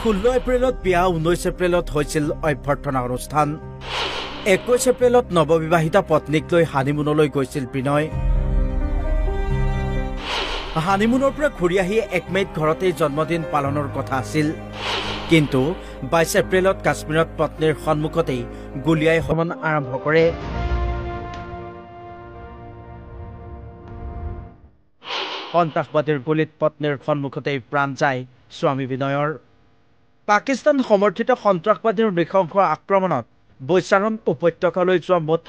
16 এপ্ৰিলত বিয়া 19 এপ্ৰিলত হৈছিল অভ্যৰ্থনা অনুষ্ঠান 21 এপ্ৰিলত নৱবিবাহিতা পত্নীক লৈ হানিমুনলৈ গৈছিল বিনয় হানিমুনৰ পৰা ঘূৰি আহি 1 মে'ত ঘৰতেই জন্মদিন পালনৰ কথা আছিল কিন্তু 22 এপ্ৰিলত কাশ্মীৰত পত্নীৰ সন্মুখতেই গুলিয়াই হত্যা আৰম্ভ কৰে সন্ত্ৰাসবাদীৰ গুলীত পত্নীৰ সন্মুখতেই প্ৰাণ যায় স্বামী বিনয়ৰ পাকিস্তান সমৰ্থিত সন্ত্ৰাসবাদীৰ নৃশংস আক্ৰমণত বৈচাৰণ উপত্যকালৈ যোৱা মুঠ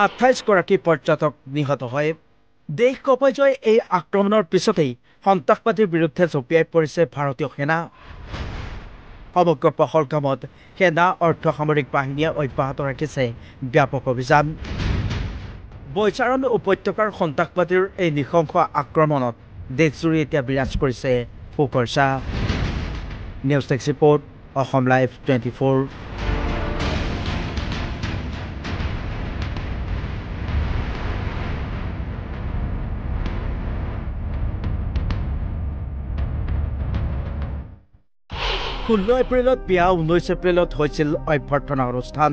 28 গৰাকী পৰ্যটক নিহত হয় দেশ কঁপাই যোৱা এই আক্ৰমণৰ পিছতেই সন্ত্ৰাসবাদীৰ বিৰুদ্ধে জঁপিয়াই পৰিছে ভাৰতীয় সেনা সমগ্ৰ পহলগামত সেনা অৰ্ধসামৰিক বাহিনীয়ে অব্যাহত ৰাখিছে ব্যাপক অভিযান বৈচাৰণ উপত্যকাৰ সন্ত্ৰাসবাদীৰ এই নৃশংস আক্ৰমণত দেশজুৰি এতিয়া বিৰাজ কৰিছে শোকৰ ছাঁ news desk report Assam live 24 16 এপ্ৰিলত বিয়া 19 এপ্ৰিলত হৈছিল অভ্যৰ্থনা অনুষ্ঠান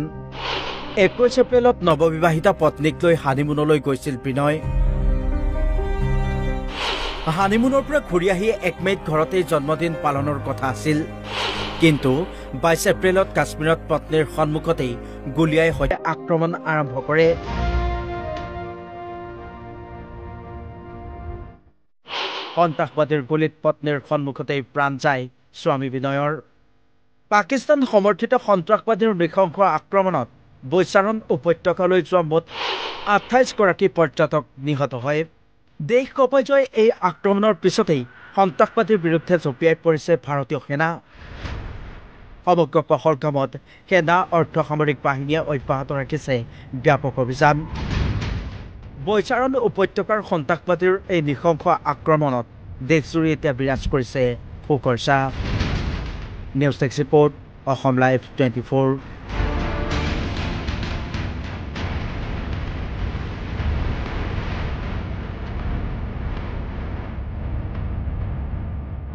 21 এপ্ৰিলত নৱবিবাহিতা পত্নীক লৈ হানিমুনলৈ গৈছিল বিনয় হানিমুনৰ পৰা ঘূৰি আহি 1 মে'ত ঘৰতেই জন্মদিন পালনৰ কথা আছিল কিন্তু 22 এপ্ৰিলত কাশ্মীৰত পত্নীৰ সন্মুখতেই গুলিয়াই হত্যা আক্ৰমণ আৰম্ভ কৰে সন্ত্ৰাসবাদীৰ গুলীত পত্নীৰ সন্মুখতেই প্ৰাণ যায় স্বামী বিনয়ৰ পাকিস্তান সমৰ্থিত সন্ত্ৰাসবাদীৰ নৃশংস আক্ৰমণত বৈচাৰণ উপত্যকালৈ যোৱা মুঠ 28 গৰাকী পৰ্যটক নিহত হয় দেশ কঁপাই যোৱা এই আক্ৰমণৰ পিছতেই সন্ত্ৰাসবাদীৰ বিৰুদ্ধে জঁপিয়াই পৰিছে ভাৰতীয় সেনা সমগ্ৰ পহলগামত সেনা অৰ্ধসামৰিক বাহিনীয়ে অব্যাহত ৰাখিছে ব্যাপক অভিযান বৈচাৰণ উপত্যকাৰ সন্ত্ৰাসবাদীৰ এই নৃশংস আক্ৰমণত দেশজুৰি এতিয়া বিৰাজ কৰিছে শোকৰ ছাঁ news desk report Assam live 24